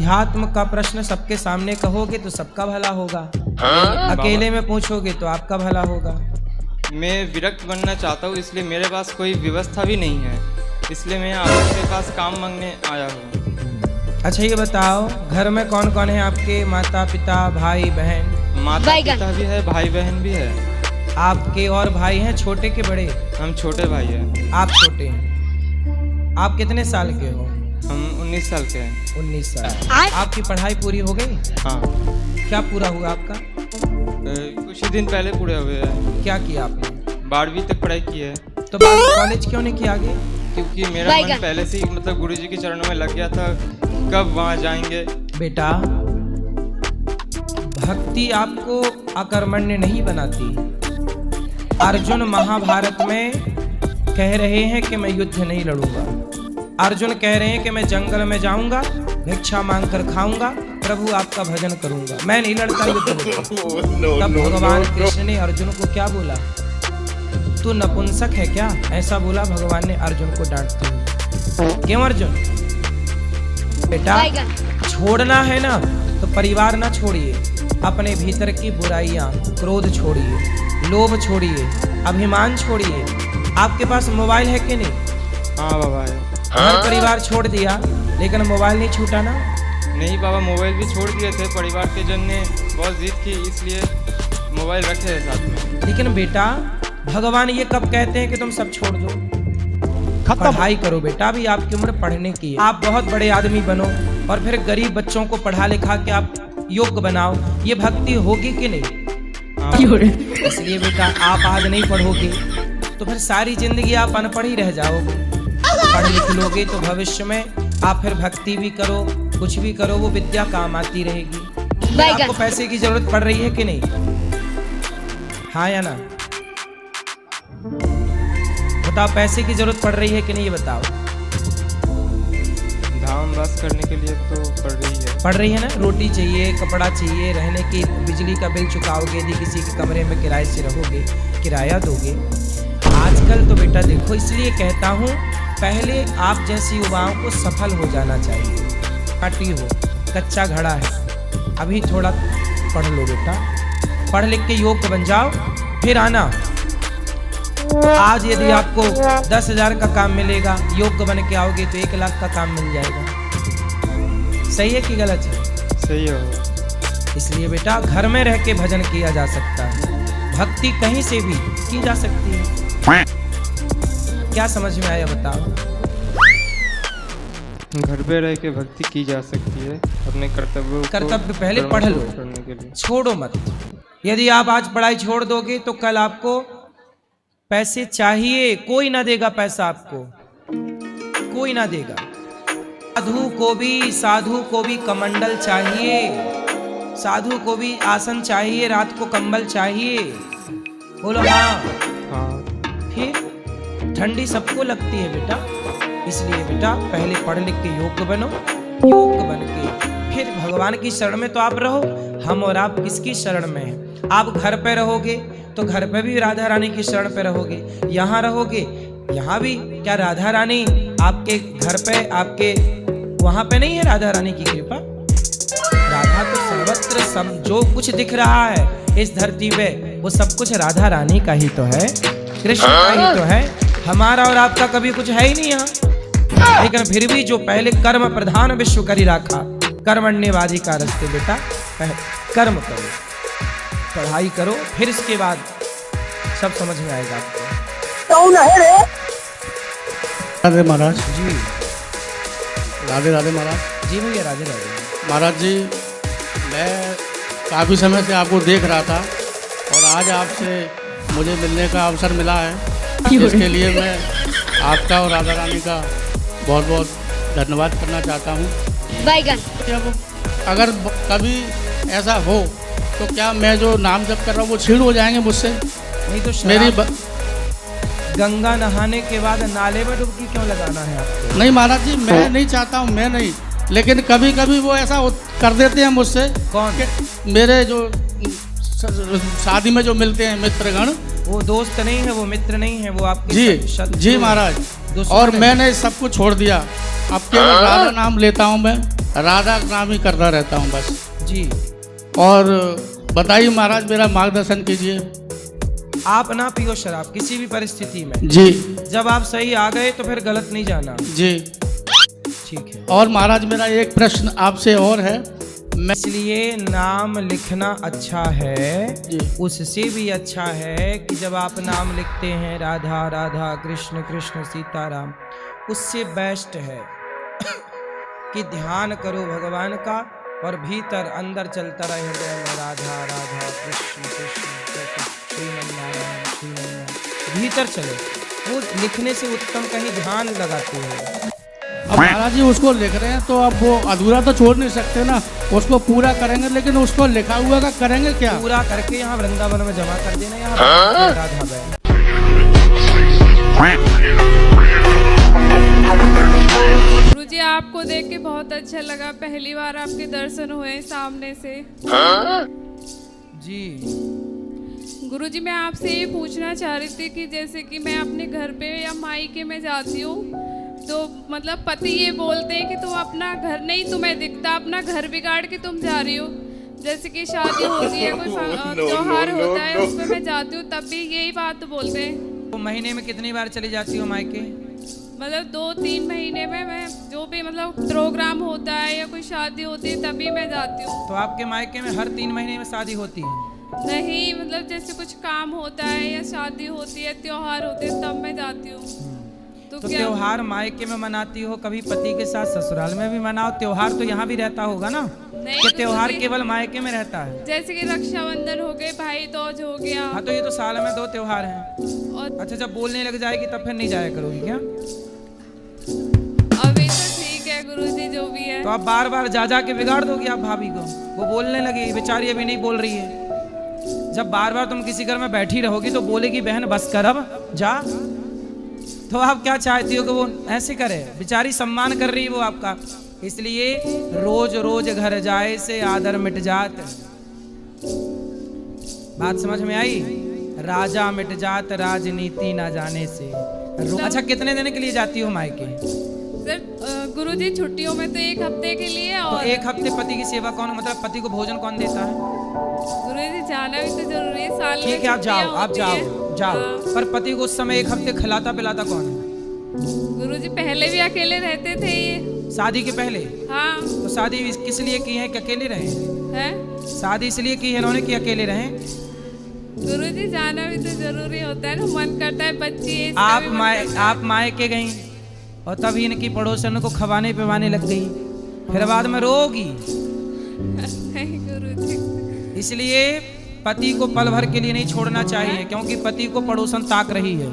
अध्यात्म का प्रश्न सबके सामने कहोगे तो सबका भला होगा, अकेले में पूछोगे तो आपका भला होगा। मैं विरक्त बनना चाहता हूँ, इसलिए मेरे पास कोई व्यवस्था भी नहीं है, इसलिए मैं आपके पास काम मांगने आया हूँ। अच्छा ये बताओ, घर में कौन कौन है आपके? माता पिता, भाई बहन? माता पिता भी है, भाई बहन भी है। आपके और भाई हैं, छोटे के बड़े? हम छोटे भाई हैं। आप छोटे हैं। आप कितने साल के हो? हम 19 साल के हैं। 19 साल। आपकी पढ़ाई पूरी हो गई? हाँ। क्या पूरा हुआ आपका? कुछ ही दिन पहले पूरे हुए हैं। क्या किया आपने? 12वीं तक पढ़ाई की है। तो कॉलेज क्यों नहीं किया आगे? क्योंकि मेरा मन पहले से ही मतलब गुरुजी के चरणों में लग गया था, कब वहाँ जाएंगे। बेटा, भक्ति आपको अकर्मण्य नहीं बनाती। अर्जुन महाभारत में कह रहे हैं कि मैं युद्ध नहीं लड़ूंगा। अर्जुन कह रहे हैं कि मैं जंगल में जाऊंगा, भिक्षा मांग कर खाऊंगा, प्रभु आपका भजन करूंगा, मैं नहीं लड़ता युद्ध। तब भगवान कृष्ण ने अर्जुन को क्या बोला? तू नपुंसक है क्या? ऐसा बोला भगवान ने अर्जुन को डांटते हुए। क्यों अर्जुन? बेटा, छोड़ना है ना तो परिवार ना छोड़िए, अपने भीतर की बुराइयां, क्रोध छोड़िए, लोभ छोड़िए, अभिमान छोड़िए। आपके पास मोबाइल है कि नहीं? हाँ बाबा है। घर परिवार छोड़ दिया, लेकिन मोबाइल नहीं छूटा ना? नहीं बाबा, मोबाइल भी छोड़ दिए थे, परिवार के जन ने बहुत जिद की, इसलिए मोबाइल रखे हैं साथ में। लेकिन बेटा, भगवान ये कब कहते हैं कि तुम सब छोड़ दो? पढ़ाई करो बेटा, अभी आपकी उम्र पढ़ने की है। आप बहुत बड़े आदमी बनो और फिर गरीब बच्चों को पढ़ा लिखा के आप योग्य बनाओ, ये भक्ति होगी कि नहीं? इसलिए बेटा, आप आज नहीं पढ़ोगे तो फिर सारी जिंदगी आप अनपढ़ ही रह जाओगे। पढ़ लिख लोगे तो भविष्य में आप फिर भक्ति भी करो, कुछ भी करो, वो विद्या काम आती रहेगी। आपको पैसे की जरूरत पड़ रही है कि नहीं? हाँ या ना? बताओ, पैसे की जरूरत पड़ रही है कि नहीं, ये बताओ। धाम वास करने के लिए तो पड़ रही है। पड़ रही है ना? रोटी चाहिए, कपड़ा चाहिए, रहने की, बिजली का बिल चुकाओगे, यदि किसी के कमरे में किराए से रहोगे, किराया दोगे। आजकल तो बेटा देखो, इसलिए कहता हूँ पहले आप जैसी युवाओं को सफल हो जाना चाहिए। काटी हो, कच्चा घड़ा है, अभी थोड़ा पढ़ लो बेटा, पढ़ लिख के योग्य बन जाओ, फिर आना। आज यदि आपको 10,000 का काम मिलेगा, योग्य बन के आओगे तो 1 लाख का काम मिल जाएगा। सही है कि गलत है? सही है। इसलिए बेटा, घर में रह के भजन किया जा सकता है, भक्ति कहीं से भी की जा सकती है। क्या समझ में आया बताओ? घर पे रह के भक्ति की जा सकती है, अपने कर्तव्य पहले पढ़ लो, छोड़ो मत। यदि आप आज पढ़ाई छोड़ दोगे तो कल आपको पैसे चाहिए, कोई ना देगा पैसा आपको, कोई ना देगा। साधु को भी कमंडल चाहिए, साधु को भी आसन चाहिए, रात को कंबल चाहिए। बोलो हाँ। फिर ठंडी सबको लगती है बेटा, इसलिए बेटा पहले पढ़ लिख के योग्य बनो, योग्य बन के फिर भगवान की शरण में तो आप रहो। हम और आप किसकी शरण में हैं? आप घर पे रहोगे तो घर पे भी राधा रानी की शरण पे रहोगे, यहाँ रहोगे यहाँ भी। क्या राधा रानी आपके घर पे, आपके वहां पे नहीं है राधा रानी की कृपा? राधा तो सर्वत्र, सब जो कुछ दिख रहा है इस धरती पे वो सब कुछ राधा रानी का ही तो है, कृष्ण का ही तो है। हमारा और आपका कभी कुछ है ही नहीं यहाँ। लेकिन फिर भी जो पहले कर्म प्रधान विश्व करी रखा, कर्मण्यवादी का रास्ते बेटा, कर्म करो, पढ़ाई करो, फिर इसके बाद सब समझ में आएगा आपको। राधे महाराज जी, राधे राधे महाराज जी भैया, राधे राधे महाराज जी। मैं काफ़ी समय से आपको देख रहा था और आज आपसे मुझे मिलने का अवसर मिला है, इसके लिए मैं आपका और राधा रानी का बहुत बहुत धन्यवाद करना चाहता हूँ। अगर कभी ऐसा हो तो क्या मैं जो नाम जप कर रहा हूँ वो छीड़ हो जाएंगे मुझसे? नहीं तो मेरी गंगा नहाने के बाद नाले में डुबकी क्यों लगाना है आपको? नहीं महाराज जी, मैं नहीं चाहता हूँ, मैं नहीं, लेकिन कभी कभी वो ऐसा कर देते हैं मुझसे। कौन? मेरे जो शादी में जो मिलते हैं मित्रगण, वो दोस्त नहीं है, वो मित्र नहीं है, वो आपके जी महाराज। और मैंने सब कुछ छोड़ दिया, अब केवल राधा नाम लेता हूँ मैं। राधा नाम ही करता रहता हूँ बस। जी। और बताइए महाराज, मेरा मार्गदर्शन कीजिए। आप ना पियो शराब किसी भी परिस्थिति में। जी। जब आप सही आ गए तो फिर गलत नहीं जाना। जी ठीक है। और महाराज मेरा एक प्रश्न आपसे और है। मैं इसलिए नाम लिखना अच्छा है, जी। उससे भी अच्छा है कि जब आप नाम लिखते हैं राधा राधा कृष्ण कृष्ण सीताराम, उससे बेस्ट है कि ध्यान करो भगवान का और भीतर अंदर चलता रहे हृदय में राधा राधा कृष्ण कृष्ण श्रीमन्नारायण श्रीमन्नारायण, भीतर चले। वो लिखने से उत्तम कहीं ध्यान लगाते हो। अब महाराज जी उसको लिख रहे हैं तो अब वो अधूरा तो छोड़ नहीं सकते ना, उसको पूरा करेंगे, लेकिन उसको लिखा हुआ का करेंगे क्या? पूरा करके यहाँ वृंदावन में जमा कर देना। यहाँ राधा बैन। गुरुजी आपको देख के बहुत अच्छा लगा, पहली बार आपके दर्शन हुए सामने से। जी। गुरुजी मैं आपसे ये पूछना चाह रही थी कि जैसे कि मैं अपने घर पे या मायके में जाती हूँ तो मतलब पति ये बोलते हैं कि तुम अपना घर नहीं तुम्हें दिखता, अपना घर बिगाड़ के तुम जा रही हो। जैसे कि शादी होती है, कोई त्योहार होता है, उसमें मैं जाती हूँ तब भी यही बात बोलते हैं। तो महीने में कितनी बार चली जाती हो मायके? मतलब 2-3 महीने में मैं जो भी मतलब प्रोग्राम होता है या कोई शादी होती है तभी मैं जाती हूँ। तो आपके मायके में हर 3 महीने में शादी होती है? नहीं, मतलब जैसे कुछ काम होता है या शादी होती है, त्योहार होते हैं तब मैं जाती हूँ। तो त्योहार मायके में मनाती हो, कभी पति के साथ ससुराल में भी मनाओ। त्योहार तो यहाँ भी रहता होगा ना? कि त्योहार केवल मायके में रहता है? जैसे कि रक्षाबंधन हो गए, भाई दूज हो गया। हाँ, तो ये तो साल में 2 त्योहार हैं। और अच्छा, जब बोलने लग जाएगी तब फिर नहीं जाया करोगी क्या? अभी तो ठीक है गुरुजी, जो भी है। तो आप बार बार जा जा के बिगाड़ दोगी आप भाभी को? वो बोलने लगी, बेचारी अभी नहीं बोल रही है। जब बार बार तुम किसी घर में बैठी रहोगी तो बोलेगी बहन बस कर अब जा। तो आप क्या चाहती हो कि वो ऐसे करे? बेचारी सम्मान कर रही है वो आपका, इसलिए रोज रोज घर जाए से आदर मिट जात। बात समझ में आई? राजा मिट जात राजनीति ना जाने से। अच्छा, कितने दिन के लिए जाती हो मायके? सर गुरुजी छुट्टियों में तो 1 हफ्ते के लिए। तो और 1 हफ्ते पति की सेवा कौन, मतलब पति को भोजन कौन देता है? गुरुजी जाना भी तो जरूरी है, साल में ठीक है, आप जाओ, आप छुट्टियां जाओ होती हैं। जाओ। हाँ। पर पति को उस समय 1 हफ्ते खिलाता पिलाता कौन है? गुरुजी पहले भी अकेले रहते थे ये। शादी के पहले? हाँ। तो शादी किस लिए की है कि अकेले रहे? है शादी इसलिए की है इन्होंने कि अकेले रहे? गुरुजी जाना भी तो जरूरी होता है ना, मन करता है बच्ची है। आप मायके गई और तभी इनकी पड़ोसन को खवाने पिवाने लग गई, फिर बाद में रोगी। नहीं गुरुजी। इसलिए पति को पल भर के लिए नहीं छोड़ना चाहिए, क्योंकि पति को पड़ोसन ताक रही है।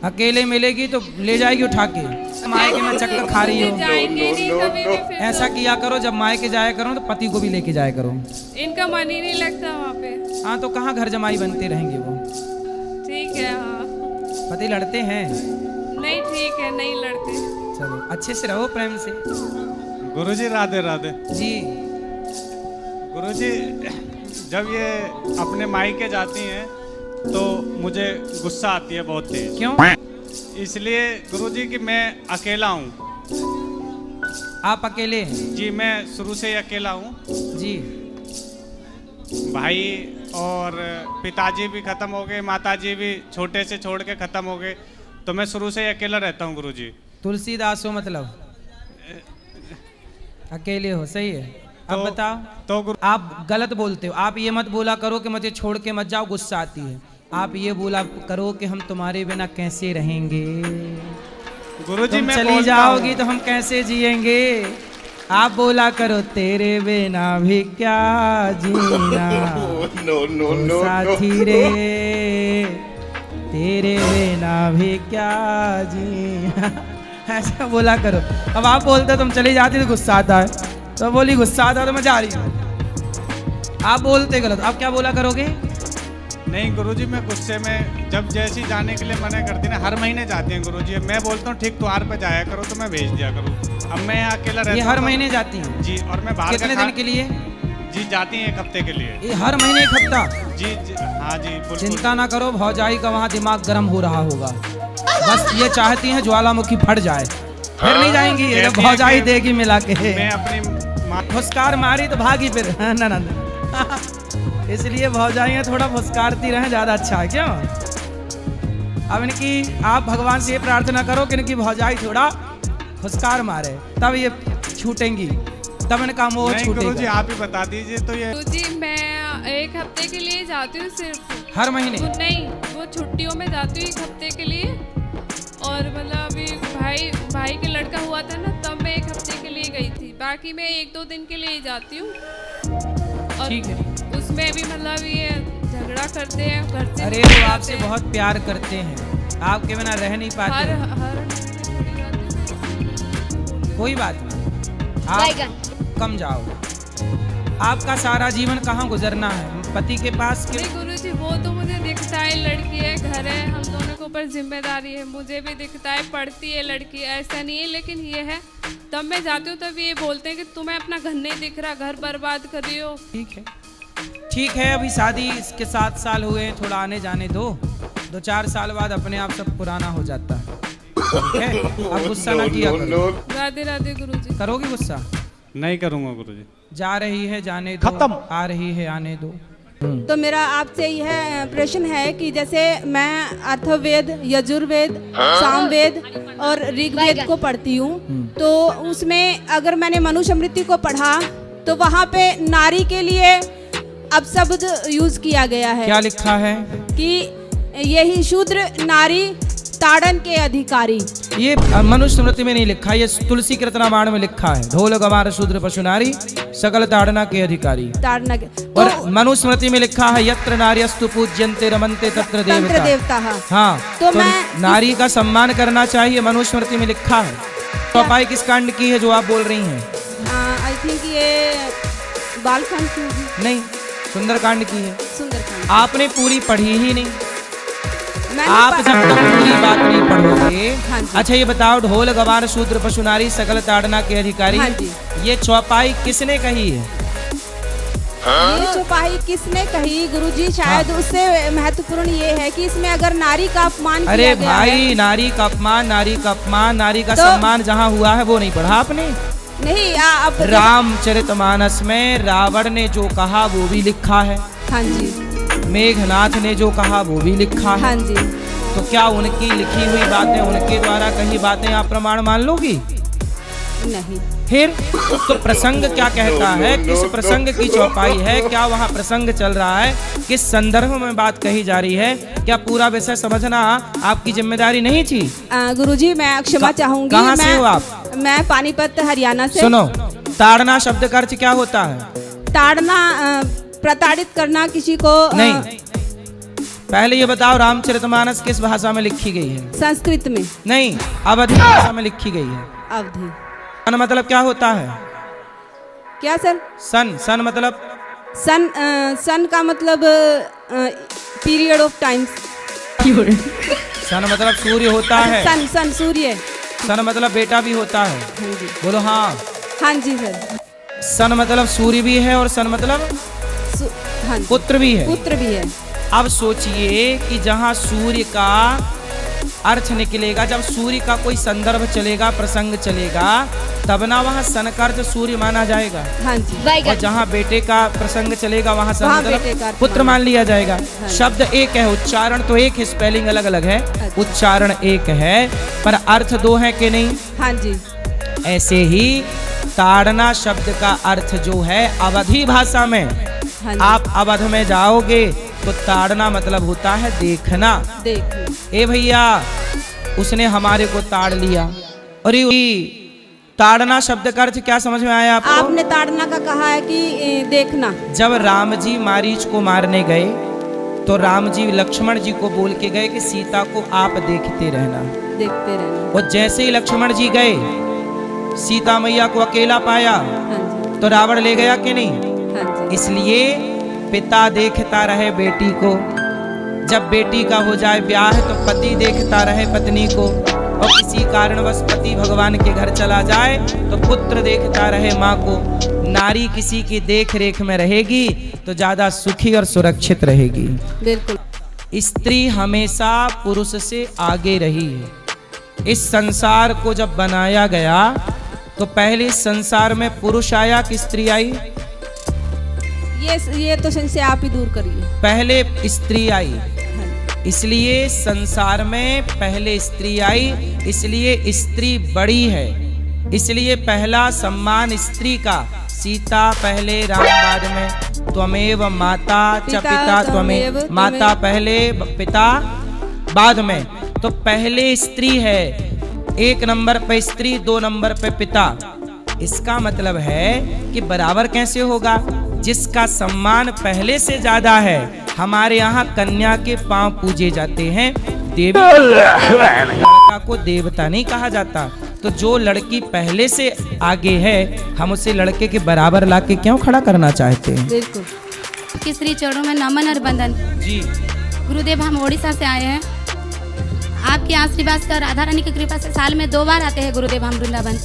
अकेले मिलेगी तो ले जाएगी उठा के, मायके में चक्कर खा रही हो। जाएंगे नहीं कभी भी फिर। ऐसा किया करो, जब मायके जाया करो तो पति को भी लेके जाया करो। इनका मन ही नहीं लगता वहाँ पे। हाँ, तो कहाँ घर जमाई बनते रहेंगे वो? ठीक है। हाँ पति लड़ते हैं? नहीं, ठीक है, नहीं लड़ते। चलो अच्छे से रहो, प्रेम से। गुरुजी राधे राधे। जी। गुरुजी जब ये अपने मायके जाती हैं तो मुझे गुस्सा आती है बहुत तेज। क्यों? इसलिए गुरुजी कि मैं अकेला हूँ। आप अकेले हैं? जी, मैं शुरू से ही अकेला हूँ। जी। भाई और पिताजी भी खत्म हो गए, माताजी भी छोटे से छोड़ के खत्म हो गए, तो मैं शुरू से ही अकेला रहता हूँ गुरुजी। तुलसीदास हो मतलब? अकेले हो, सही है। अब बताओ। तो आप गलत बोलते हो। आप ये मत बोला करो कि मुझे छोड़ के मत जाओ, गुस्सा आती है। आप ये बोला करो कि हम तुम्हारे बिना कैसे रहेंगे, गुरुजी तुम मैं चली जाओगी तो हम कैसे जिएंगे। आप बोला करो तेरे बिना भी क्या जीना ओ साथी रे, तेरे बिना भी क्या जीना। ऐसा बोला करो। अब आप बोलते तुम चली जाती तो गुस्सा आता है, तो बोली गुस्सा आता तो मैं जा रही हूँ। आप बोलते गलत। आप क्या बोला करोगे? नहीं गुरुजी, मैं गुस्से में जब जैसी जाने के लिए मना करती ना, हर महीने जाती हैं गुरुजी। मैं बोलता हूँ ठीक त्योहार पे जाया करो तो मैं भेज दिया करूँ। अब मैं यहाँ अकेला रहता हूँ। ये हर महीने जाती हैं? जी। और मैं बाहर कितने दिन के लिए? जी जाती हैं 1 हफ्ते के लिए। ये हर महीने 1 हफ्ता? जी, जी हाँ जी बिल्कुल। चिंता ना करो, भौजाई का वहाँ दिमाग गर्म हो रहा होगा। बस ये चाहती हैं ज्वालामुखी फट जाए, फिर नहीं जाएंगी, ये तो कहती हैं भौजाई कि देगी मिला के। मैं अपनी माँ फुसकार मारी तो भागी फिर ननद। इसलिए भौजाइयाँ थोड़ा फुसकारती रहें, ज्यादा अच्छा है क्यों। अब इनकी आप भगवान से ये प्रार्थना करो कि इनकी भौजाई थोड़ा फुसकार मारे, तब ये छूटेंगी, तब इनका मोह नहीं गुरुजी छूटेगा। आप ही बता दीजिए तो ये गुरुजी मैं 1 हफ्ते के लिए जाती हूँ सिर्फ। हर महीने? वो नहीं, वो छुट्टियों में जाती हूँ 1 हफ्ते के लिए। और मतलब अभी भाई के लड़का हुआ था ना, तब मैं 1 हफ्ते के लिए गई थी। बाकी मैं 1-2 दिन के लिए ही जाती हूँ। और ठीक है। उसमें भी मतलब ये झगड़ा करते हैं घर से। अरे वो आपसे बहुत प्यार करते हैं, आपके बिना रह नहीं हर पाते। महीने जाती हूँ। कोई बात नहीं, आप कम जाओ। आपका सारा जीवन कहाँ गुजरना है, पति के पास के? नहीं गुरुजी, वो तो मुझे दिखता है, लड़की है, घर है, हम दोनों के ऊपर जिम्मेदारी है, मुझे भी दिखता है, पढ़ती है लड़की, ऐसा नहीं है। लेकिन ये है, तब मैं जाती हूँ तब ये बोलते हैं कि तुम्हें अपना घर नहीं दिख रहा, घर बर्बाद कर रही हो। ठीक है, ठीक है, अभी शादी इसके 7 साल हुए हैं, थोड़ा आने जाने दो, 2-4 साल बाद अपने आप सब पुराना हो जाता है। ठीक है, आप गुस्सा ना किया करो। राधे राधे गुरुजी। करोगी गुस्सा? नहीं करूँगा गुरुजी। जा रही है जाने दो, खत्म, आ रही है आने दो। तो मेरा आपसे यह प्रश्न है कि जैसे मैं अथर्ववेद, यजुर्वेद, सामवेद और ऋग्वेद को पढ़ती हूँ, तो उसमें अगर मैंने मनुस्मृति को पढ़ा तो वहाँ पे नारी के लिए अपशब्द यूज किया गया है। क्या लिखा है? कि यही शूद्र नारी ताड़न के अधिकारी। ये मनुस्मृति में नहीं लिखा, ये तुलसी कृतनामाण में लिखा है। ढोल गवार शूद्र पशु नारी सकल ताड़ना के अधिकारी। ताड़ना के और मनुस्मृति में लिखा है यत्र नार्यस्तु पूज्यन्ते रमन्ते तत्र तंत्र देवता। देवता। हाँ, तो तो मैं नारी का सम्मान करना चाहिए, मनुस्मृति में लिखा है। चौपाई किस कांड की है जो आप बोल रही हैं? आई थिंक ये बालकांड की होगी। नहीं, सुंदरकांड की है। सुंदरकांड आपने पूरी पढ़ी ही नहीं। मैंने आप जब तक पूरी बात नहीं पढ़ोगे। हाँ जी। अच्छा ये बताओ, ढोल गवार शूद्र पशु नारी सकल ताड़ना के अधिकारी, हाँ जी। ये चौपाई किसने कही है? ये चौपाई किसने कही गुरुजी? शायद उससे महत्वपूर्ण ये है कि इसमें अगर नारी का अपमान अरे किया गया भाई, है, नारी का अपमान, नारी का अपमान, नारी का तो- सम्मान जहाँ हुआ है वो नहीं पढ़ा आपने? नहीं अब रामचरितमानस में रावण ने जो कहा वो भी लिखा है, हाँ जी, मेघनाथ ने जो कहा वो भी लिखा है। हाँ जी। तो क्या उनकी लिखी हुई बातें, उनके द्वारा कही बातें आप प्रमाण मान लोगी? नहीं। फिर तो प्रसंग क्या कहता है, किस प्रसंग की चौपाई है, क्या वहाँ प्रसंग चल रहा है, किस संदर्भ में बात कही जा रही है, क्या पूरा विषय समझना आपकी जिम्मेदारी नहीं थी? गुरुजी मैं क्षमा चाहूंगी। कहाँ से हो आप? मैं पानीपत हरियाणा से। सुनो, ताड़ना शब्द का अर्थ क्या होता है? ताड़ना प्रताड़ित करना किसी को। नहीं, पहले ये बताओ, रामचरितमानस किस भाषा में लिखी गई है? संस्कृत में। नहीं, अवधी भाषा में लिखी गई है। अवधि। सन मतलब क्या होता है? क्या सर? सन मतलब? सन का मतलब पीरियड ऑफ टाइम्स। सन मतलब सूर्य होता है। सन सूर्य। सन मतलब बेटा भी होता है। हाँ जी। बोलो हाँ। हाँ जी सर। सन मतलब सूर्य भी है और सन मतलब हाँ जी। पुत्र भी है। पुत्र भी है। अब सोचिए कि जहाँ सूर्य का अर्थ निकलेगा, जब सूर्य का कोई संदर्भ चलेगा, प्रसंग चलेगा, तब ना वहाँ सन का अर्थ सूर्य माना जाएगा। हाँ जी। और जहाँ बेटे का प्रसंग चलेगा वहाँ सन वहाँ मतलब बेटे का अर्थ पुत्र मान लिया जाएगा। हाँ। शब्द एक है, उच्चारण तो एक है, स्पेलिंग अलग अलग है। अच्छा। उच्चारण एक है पर अर्थ दो है कि नहीं? हाँ जी। ऐसे ही ताड़ना शब्द का अर्थ जो है अवधी भाषा में, हाँ जी। आप अवध में जाओगे तो ताड़ना मतलब होता है देखना। देखो। ए भैया, उसने हमारे को ताड़ लिया। अरे ताड़ना शब्द का अर्थ क्या समझ में आया आपको? आपने ताड़ना का कहा है कि देखना। जब राम जी मारीच को मारने गए तो राम जी लक्ष्मण जी को बोल के गए कि सीता को आप देखते रहना। देखते रहना। और जैसे ही लक्ष्मण जी गए, सीता मैया को अकेला पाया हाँ जी। तो रावण ले गया कि नहीं? हाँ जी। इसलिए पिता देखता रहे बेटी को, जब बेटी का हो जाए ब्याह तो पति देखता रहे पत्नी को, और किसी कारणवश पति भगवान के घर चला जाए तो पुत्र देखता रहे माँ को। नारी किसी की देख रेख में रहेगी तो ज्यादा सुखी और सुरक्षित रहेगी। बिल्कुल। स्त्री हमेशा पुरुष से आगे रही है। इस संसार को जब बनाया गया तो पहले इस संसार में पुरुष आया कि स्त्री आई? ये तो संशय आप ही दूर करिए। पहले स्त्री आई, इसलिए संसार में पहले स्त्री आई, इसलिए स्त्री बड़ी है, इसलिए पहला सम्मान स्त्री का। सीता पहले, राम बाद में, त्वमेव माता च पिता त्वमेव, माता पहले पिता बाद में। तो पहले स्त्री है, 1 नंबर पे स्त्री, 2 नंबर पे पिता। इसका मतलब है कि बराबर कैसे होगा? जिसका सम्मान पहले से ज्यादा है। हमारे यहाँ कन्या के पांव पूजे जाते हैं, देवी लड़का को देवता नहीं कहा जाता। तो जो लड़की पहले से आगे है, हम उसे लड़के के बराबर लाके क्यों खड़ा करना चाहते हैं? बिल्कुल। कि श्री चरणों में नमन और वंदन। जी गुरुदेव, हम ओडिशा से आए हैं। आपके आशीर्वाद का, राधा रानी की कृपा से साल में 2 बार आते हैं गुरुदेव हम वृंदावन।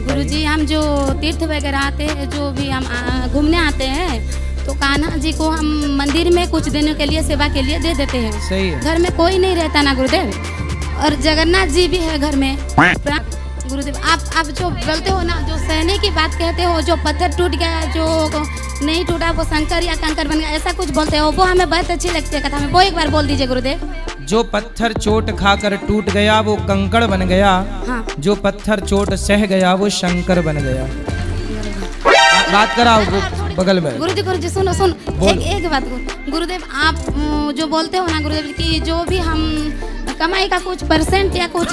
गुरुजी, हम जो तीर्थ वगैरह आते हैं, जो भी हम घूमने आते हैं, तो कान्हा जी को हम मंदिर में कुछ दिनों के लिए सेवा के लिए दे देते हैं। सही है। घर में कोई नहीं रहता ना गुरुदेव, और जगन्नाथ जी भी है घर में। गुरुदेव, आप जो बोलते हो ना, जो सहने की बात कहते हो, जो पत्थर टूट गया, जो नहीं टूटा वो शंकर या कंकर बन गया, ऐसा कुछ बोलते हो, वो हमें बहुत अच्छी लगती है कथा में। वो एक बार बोल दीजिए गुरुदेव। जो पत्थर चोट खाकर टूट गया वो कंकड़ बन गया। हाँ। जो पत्थर चोट सह गया वो शंकर बन गया। बात कराओ बगल में। गुरुजी सुनो एक बात गुरुदेव, आप जो बोलते हो ना गुरुदेव कि जो भी हम कमाई का कुछ परसेंट या कुछ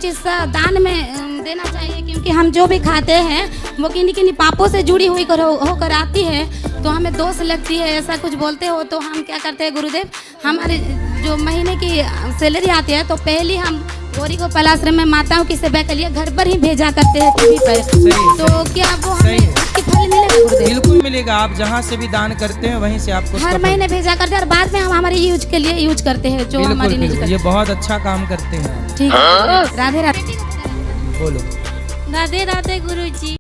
हिस्सा दान में देना चाहिए, क्योंकि हम जो भी खाते हैं वो किन्हीं पापों से जुड़ी हुई होकर आती है, तो हमें दोष लगती है, ऐसा कुछ बोलते हो। तो हम क्या करते हैं गुरुदेव, हमारे जो महीने की सैलरी आती है, तो पहले हम गौरी को पलाश्रम में माताओं की सेवा के लिए घर पर ही भेजा करते हैं टीवी पर। तो क्या वो हमें उसकी फल मिलेगा गुरुदेव? बिल्कुल मिलेगा। आप जहाँ से भी दान करते हैं वहीं से आपको हर महीने भेजा करते हैं, और बाद में हम हमारे यूज के लिए यूज करते हैं, जो हमारी निजी। ये बहुत अच्छा काम करते हैं। ठीक है। राधे राधे। बोलो। राधे राधे गुरुजी।